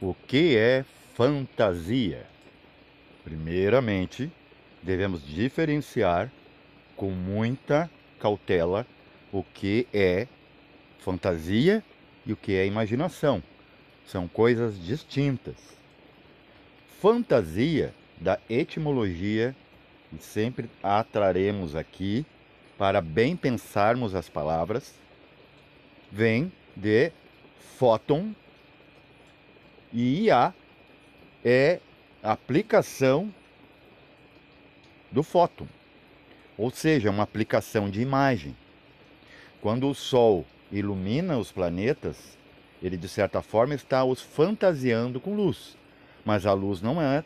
O que é fantasia? Primeiramente, devemos diferenciar com muita cautela o que é fantasia e o que é imaginação. São coisas distintas. Fantasia, da etimologia, e sempre a traremos aqui para bem pensarmos as palavras, vem de fóton e IA é a aplicação do fóton, ou seja, uma aplicação de imagem. Quando o Sol ilumina os planetas, ele de certa forma está os fantasiando com luz, mas a luz não é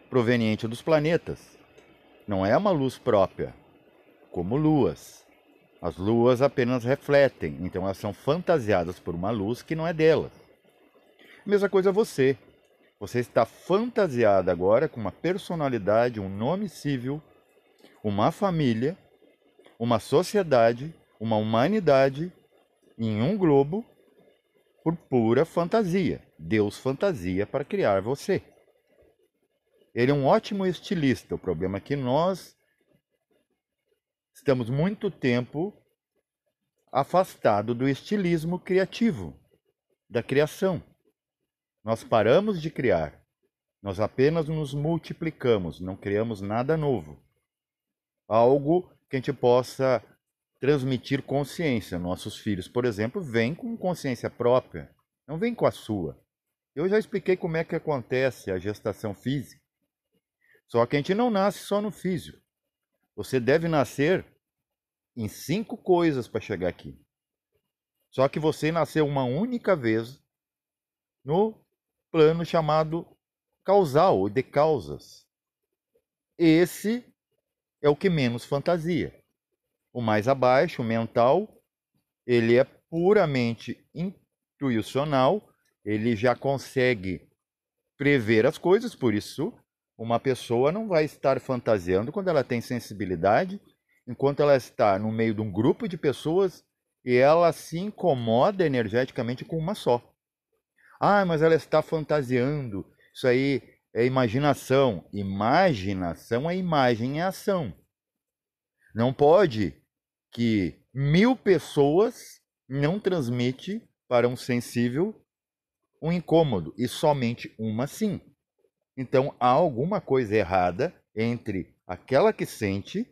proveniente dos planetas, não é uma luz própria, como luas. As luas apenas refletem, então elas são fantasiadas por uma luz que não é delas. Mesma coisa você. Você está fantasiado agora com uma personalidade, um nome civil, uma família, uma sociedade, uma humanidade em um globo por pura fantasia. Deus fantasia para criar você. Ele é um ótimo estilista. O problema é que nós estamos muito tempo afastados do estilismo criativo, da criação. Nós paramos de criar. Nós apenas nos multiplicamos, não criamos nada novo. Algo que a gente possa transmitir consciência. Nossos filhos, por exemplo, vêm com consciência própria, não vêm com a sua. Eu já expliquei como é que acontece a gestação física. Só que a gente não nasce só no físico. Você deve nascer em 5 coisas para chegar aqui. Só que você nasceu uma única vez no plano chamado causal, ou de causas. Esse é o que menos fantasia. O mais abaixo, o mental, ele é puramente intuicional, ele já consegue prever as coisas, por isso uma pessoa não vai estar fantasiando quando ela tem sensibilidade, enquanto ela está no meio de um grupo de pessoas e ela se incomoda energeticamente com uma só. Ah, mas ela está fantasiando. Isso aí é imaginação. Imaginação é imagem em ação. Não pode que 1000 pessoas não transmite para um sensível um incômodo e somente uma sim. Então há alguma coisa errada entre aquela que sente,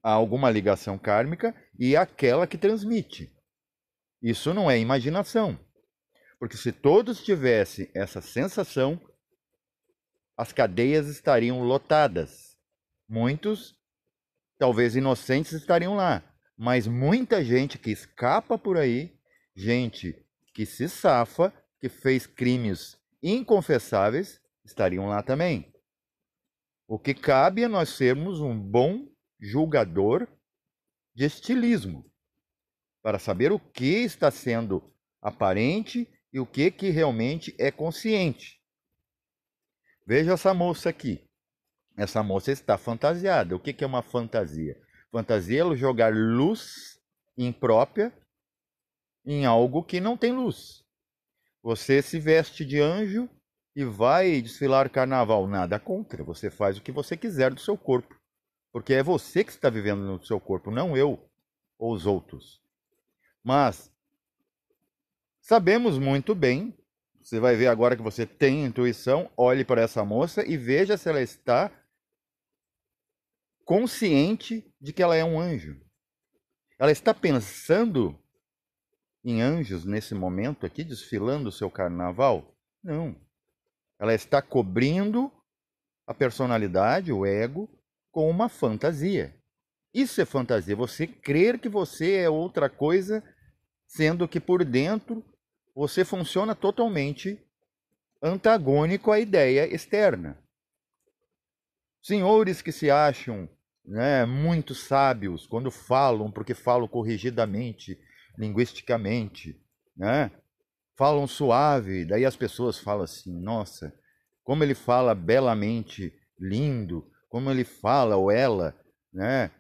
há alguma ligação kármica, e aquela que transmite. Isso não é imaginação. Porque se todos tivessem essa sensação, as cadeias estariam lotadas. Muitos, talvez inocentes, estariam lá. Mas muita gente que escapa por aí, gente que se safa, que fez crimes inconfessáveis, estariam lá também. O que cabe é nós sermos um bom julgador de estilismo, para saber o que está sendo aparente e o que realmente é consciente. Veja essa moça aqui. Essa moça está fantasiada. O que é uma fantasia? Fantasia é jogar luz imprópria em algo que não tem luz. Você se veste de anjo e vai desfilar carnaval. Nada contra. Você faz o que você quiser do seu corpo. Porque é você que está vivendo no seu corpo, não eu ou os outros. Mas sabemos muito bem, você vai ver agora que você tem intuição, olhe para essa moça e veja se ela está consciente de que ela é um anjo. Ela está pensando em anjos nesse momento aqui, desfilando o seu carnaval? Não. Ela está cobrindo a personalidade, o ego, com uma fantasia. Isso é fantasia, você crer que você é outra coisa, sendo que por dentro você funciona totalmente antagônico à ideia externa. Senhores que se acham, né, muito sábios quando falam, porque falam corrigidamente, linguisticamente, né? Falam suave, daí as pessoas falam assim, nossa, como ele fala belamente, lindo, como ele fala, ou ela, né,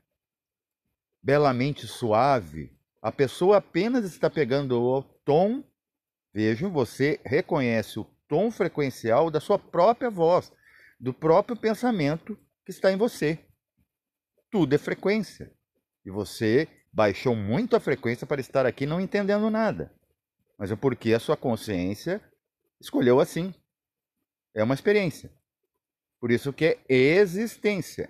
belamente suave. A pessoa apenas está pegando o tom. Vejam, você reconhece o tom frequencial da sua própria voz, do próprio pensamento que está em você. Tudo é frequência. E você baixou muito a frequência para estar aqui não entendendo nada. Mas é porque a sua consciência escolheu assim. É uma experiência. Por isso que é existência,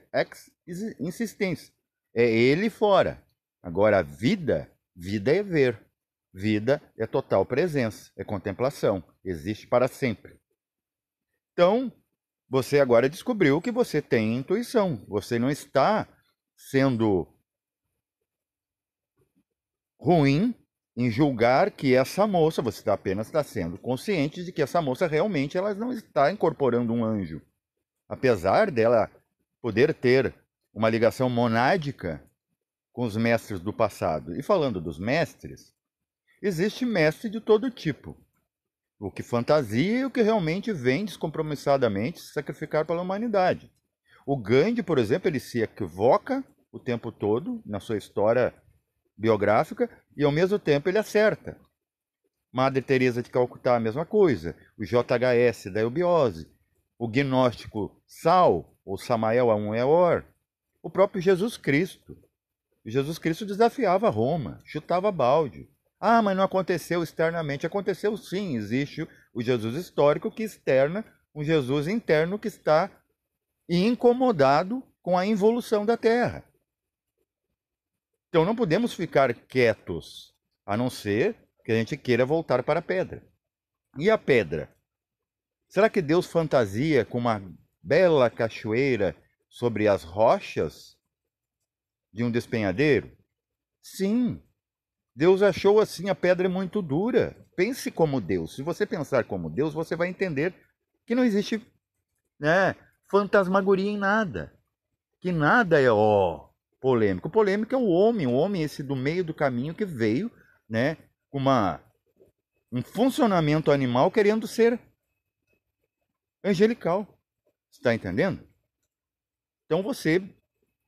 insistência. É ele fora. Agora, a vida é ver. Vida é total presença, é contemplação. Existe para sempre. Então, você agora descobriu que você tem intuição. Você não está sendo ruim em julgar que essa moça, você apenas está sendo consciente de que essa moça realmente ela não está incorporando um anjo. Apesar dela poder ter uma ligação monádica com os mestres do passado. E falando dos mestres, existe mestre de todo tipo. O que fantasia e o que realmente vem descompromissadamente se sacrificar pela humanidade. O Gandhi, por exemplo, ele se equivoca o tempo todo na sua história biográfica e ao mesmo tempo ele acerta. Madre Teresa de Calcutá, a mesma coisa. O JHS da eubiose. O gnóstico Sal, ou Samael Aun-Weor. O próprio Jesus Cristo. Jesus Cristo desafiava Roma, chutava balde. Ah, mas não aconteceu externamente. Aconteceu sim, existe o Jesus histórico que externa um Jesus interno que está incomodado com a involução da Terra. Então não podemos ficar quietos, a não ser que a gente queira voltar para a pedra. E a pedra? Será que Deus fantasia com uma bela cachoeira sobre as rochas de um despenhadeiro? Sim. Deus achou assim a pedra muito dura. Pense como Deus. Se você pensar como Deus, você vai entender que não existe fantasmagoria em nada. Que nada é polêmico. O polêmico é o homem esse do meio do caminho que veio com um funcionamento animal querendo ser angelical. Está entendendo? Então você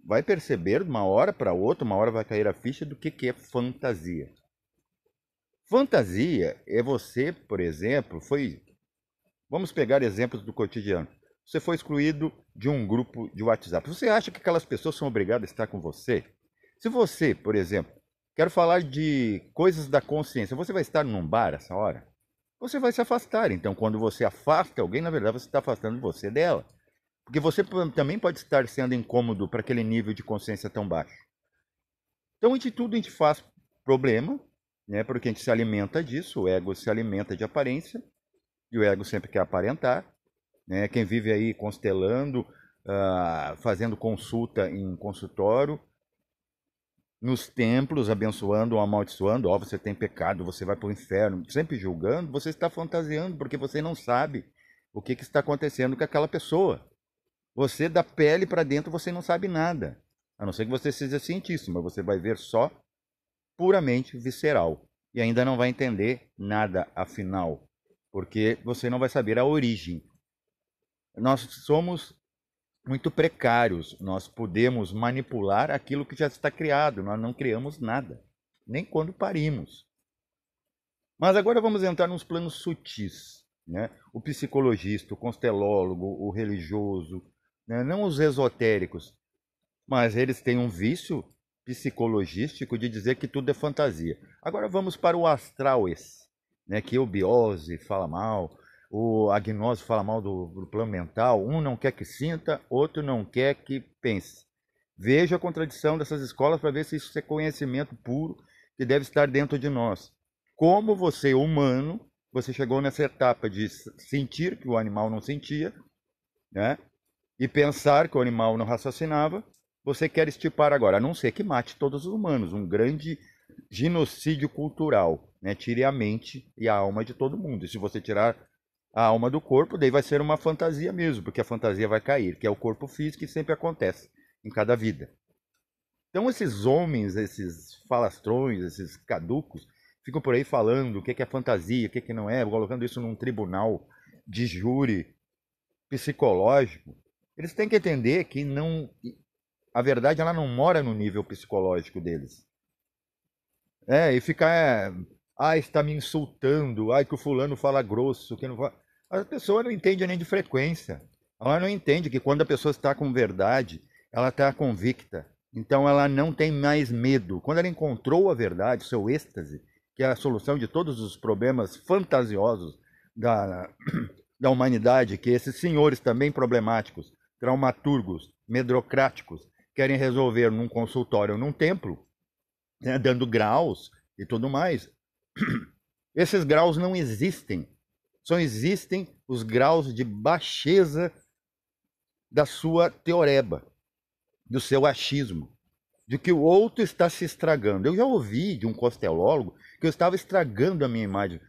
vai perceber de uma hora para outra, uma hora vai cair a ficha do que é fantasia. Fantasia é você, por exemplo, vamos pegar exemplos do cotidiano. Você foi excluído de um grupo de WhatsApp. Você acha que aquelas pessoas são obrigadas a estar com você? Se você, por exemplo, quer falar de coisas da consciência, você vai estar num bar essa hora? Você vai se afastar. Então, quando você afasta alguém, na verdade, você está afastando você dela. Porque você também pode estar sendo incômodo para aquele nível de consciência tão baixo. Então, de tudo a gente faz problema, porque a gente se alimenta disso, o ego se alimenta de aparência, e o ego sempre quer aparentar. Quem vive aí constelando, fazendo consulta em consultório, nos templos, abençoando ou amaldiçoando, você tem pecado, você vai para o inferno, sempre julgando, você está fantasiando, porque você não sabe o que está acontecendo com aquela pessoa. Você, da pele para dentro, você não sabe nada. A não ser que você seja cientista, mas você vai ver só puramente visceral. E ainda não vai entender nada, afinal. Porque você não vai saber a origem. Nós somos muito precários. Nós podemos manipular aquilo que já está criado. Nós não criamos nada. Nem quando parimos. Mas agora vamos entrar nos planos sutis. O psicologista, o constelólogo, o religioso, não os esotéricos, mas eles têm um vício psicologístico de dizer que tudo é fantasia. Agora vamos para o astral que o biose fala mal, o agnose fala mal do plano mental, um não quer que sinta, outro não quer que pense. Veja a contradição dessas escolas para ver se isso é conhecimento puro que deve estar dentro de nós. Como você, humano, você chegou nessa etapa de sentir que o animal não sentia, e pensar que o animal não raciocinava, você quer estipar agora, a não ser que mate todos os humanos, um grande genocídio cultural, tire a mente e a alma de todo mundo. E se você tirar a alma do corpo, daí vai ser uma fantasia mesmo, porque a fantasia vai cair, que é o corpo físico que sempre acontece em cada vida. Então esses homens, esses falastrões, esses caducos, ficam por aí falando o que é fantasia, o que não é, colocando isso num tribunal de júri psicológico. Eles têm que entender que a verdade ela não mora no nível psicológico deles. E ficar, está me insultando, que o fulano fala grosso, que não fala. A pessoa não entende nem de frequência. Ela não entende que quando a pessoa está com verdade, ela está convicta. Então ela não tem mais medo. Quando ela encontrou a verdade, seu êxtase, que é a solução de todos os problemas fantasiosos da, da humanidade, que esses senhores também problemáticos, traumaturgos, medrocráticos, querem resolver num consultório, num templo, né, dando graus e tudo mais. Esses graus não existem. Só existem os graus de baixeza da sua teoreba, do seu achismo, de que o outro está se estragando. Eu já ouvi de um costelólogo que eu estava estragando a minha imagem.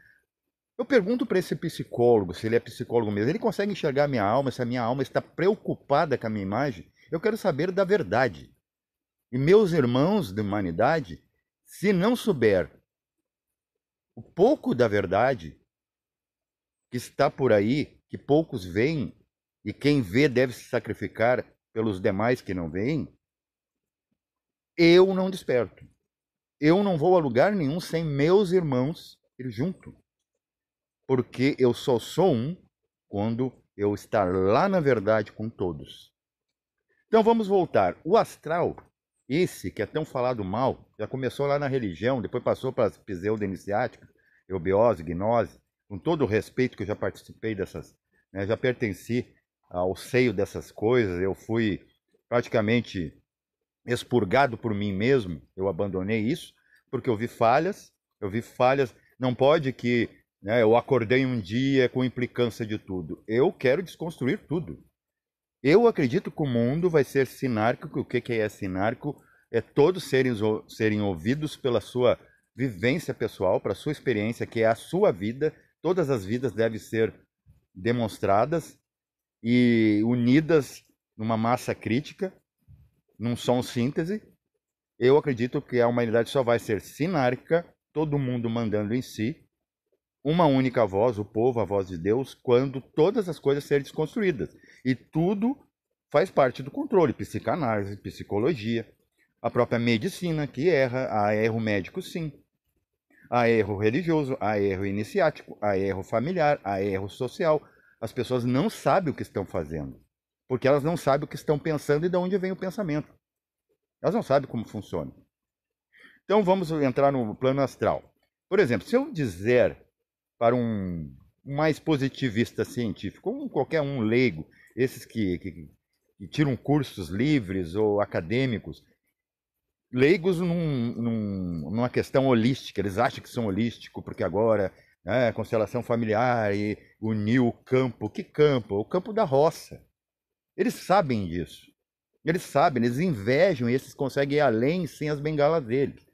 Eu pergunto para esse psicólogo, se ele é psicólogo mesmo, ele consegue enxergar a minha alma, se a minha alma está preocupada com a minha imagem? Eu quero saber da verdade. E meus irmãos da humanidade, se não souber o pouco da verdade que está por aí, que poucos veem, e quem vê deve se sacrificar pelos demais que não veem, eu não desperto. Eu não vou a lugar nenhum sem meus irmãos ir junto. Porque eu só sou um quando eu estar lá na verdade com todos. Então vamos voltar. O astral, esse que é tão falado mal, já começou lá na religião, depois passou para as pseudo-iniciáticas, eubiose, gnose, com todo o respeito que eu já participei dessas, né, já pertenci ao seio dessas coisas, eu fui praticamente expurgado por mim mesmo, eu abandonei isso, porque eu vi falhas, não pode que, né, eu acordei um dia com implicância de tudo, eu quero desconstruir tudo. Eu acredito que o mundo vai ser sinárquico. O que é sinárquico? É todos serem ouvidos pela sua vivência pessoal, para a sua experiência, que é a sua vida. Todas as vidas devem ser demonstradas e unidas numa massa crítica, num som síntese. Eu acredito que a humanidade só vai ser sinárquica, todo mundo mandando em si, uma única voz, o povo, a voz de Deus, quando todas as coisas serem desconstruídas. E tudo faz parte do controle, psicanálise, psicologia, a própria medicina que erra, há erro médico sim, há erro religioso, há erro iniciático, há erro familiar, há erro social. As pessoas não sabem o que estão fazendo, porque elas não sabem o que estão pensando e de onde vem o pensamento. Elas não sabem como funciona. Então vamos entrar no plano astral. Por exemplo, se eu dizer para um mais positivista científico, como qualquer um leigo, esses que tiram cursos livres ou acadêmicos, leigos numa questão holística, eles acham que são holísticos, porque agora, né, constelação familiar e uniu o campo. Que campo? O campo da roça. Eles sabem disso. Eles sabem, eles invejam e esses conseguem ir além sem as bengalas deles.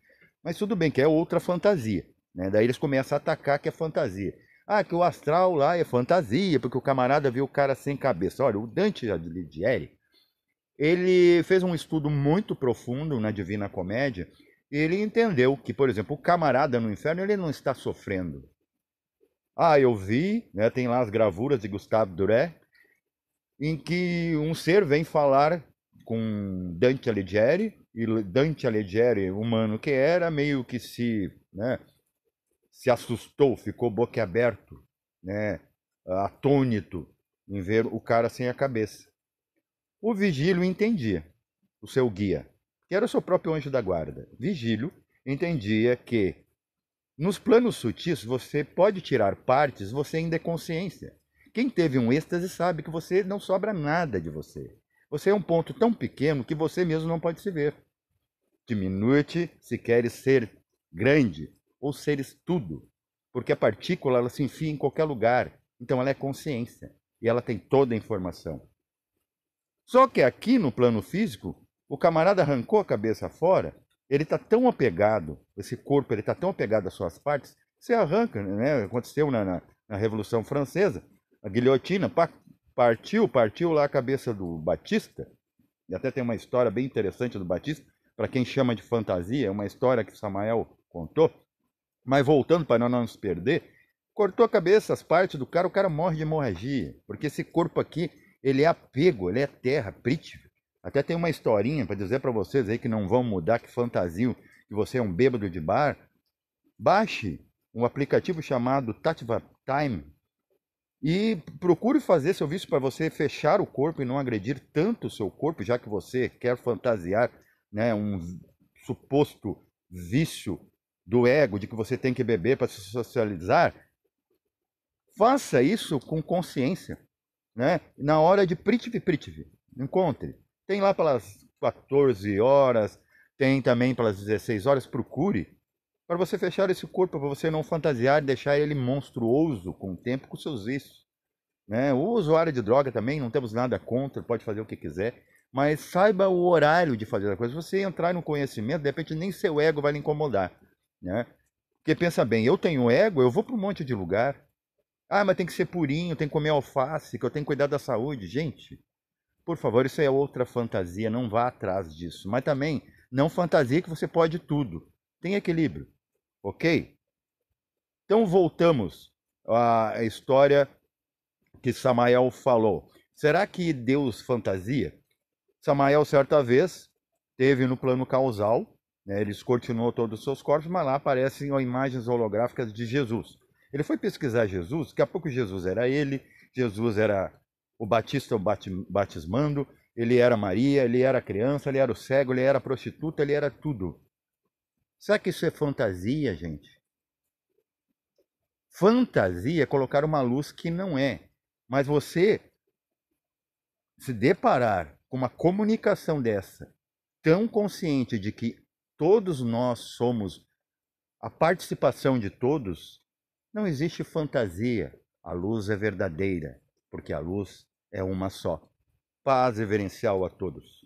Mas tudo bem, que é outra fantasia. Né? Daí eles começam a atacar que é fantasia. Ah, que o astral lá é fantasia, porque o camarada viu o cara sem cabeça. Olha, o Dante Alighieri, ele fez um estudo muito profundo na Divina Comédia e ele entendeu que, por exemplo, o camarada no inferno, ele não está sofrendo. Ah, eu vi, né, tem lá as gravuras de Gustave Doré, em que um ser vem falar com Dante Alighieri, e Dante Alighieri, humano que era, meio que né, se assustou, ficou boquiaberto, né, atônito em ver o cara sem a cabeça. O Vigílio entendia, o seu guia, que era o seu próprio anjo da guarda. Vigílio entendia que nos planos sutis você pode tirar partes, você ainda é consciência. Quem teve um êxtase sabe que você não sobra nada de você. Você é um ponto tão pequeno que você mesmo não pode se ver. Diminui-te se queres ser grande ou seres tudo, porque a partícula ela se enfia em qualquer lugar, então ela é consciência e ela tem toda a informação. Só que aqui no plano físico, o camarada arrancou a cabeça fora, ele está tão apegado, esse corpo ele está tão apegado às suas partes, você arranca, né? Aconteceu na Revolução Francesa, a guilhotina partiu lá a cabeça do Batista, e até tem uma história bem interessante do Batista, para quem chama de fantasia, é uma história que Samael contou, mas voltando para não nos perder, cortou a cabeça, as partes do cara, o cara morre de hemorragia, porque esse corpo aqui, ele é apego, ele é terra, prithvi. Até tem uma historinha para dizer para vocês aí que não vão mudar, que fantasiam, que você é um bêbado de bar. Baixe um aplicativo chamado Tattva Time E procure fazer seu vício para você fechar o corpo e não agredir tanto o seu corpo, já que você quer fantasiar, né, um suposto vício do ego de que você tem que beber para se socializar. Faça isso com consciência, né? Na hora de Prithvi, encontre. Tem lá pelas 14 horas, tem também pelas 16 horas, procure para você fechar esse corpo, para você não fantasiar e deixar ele monstruoso com o tempo, com seus vícios, né? O usuário de droga também, não temos nada contra, pode fazer o que quiser, mas saiba o horário de fazer a coisa. Se você entrar no conhecimento, de repente nem seu ego vai lhe incomodar, né? Porque pensa bem, eu tenho ego, eu vou para um monte de lugar. Ah, mas tem que ser purinho, tem que comer alface, que eu tenho que cuidar da saúde. Gente, por favor, isso é outra fantasia, não vá atrás disso. Mas também, não fantasia que você pode tudo. Tem equilíbrio, ok? Então voltamos à história que Samael falou. Será que Deus fantasia? Samael, certa vez, teve no plano causal, né, ele escortinou todos os seus corpos, mas lá aparecem imagens holográficas de Jesus. Ele foi pesquisar Jesus, daqui a pouco Jesus era ele, Jesus era o Batista, o batismando, ele era Maria, ele era criança, ele era o cego, ele era a prostituta, ele era tudo. Será que isso é fantasia, gente? Fantasia é colocar uma luz que não é. Mas você se deparar com uma comunicação dessa, tão consciente de que todos nós somos a participação de todos, não existe fantasia. A luz é verdadeira, porque a luz é uma só. Paz reverencial a todos.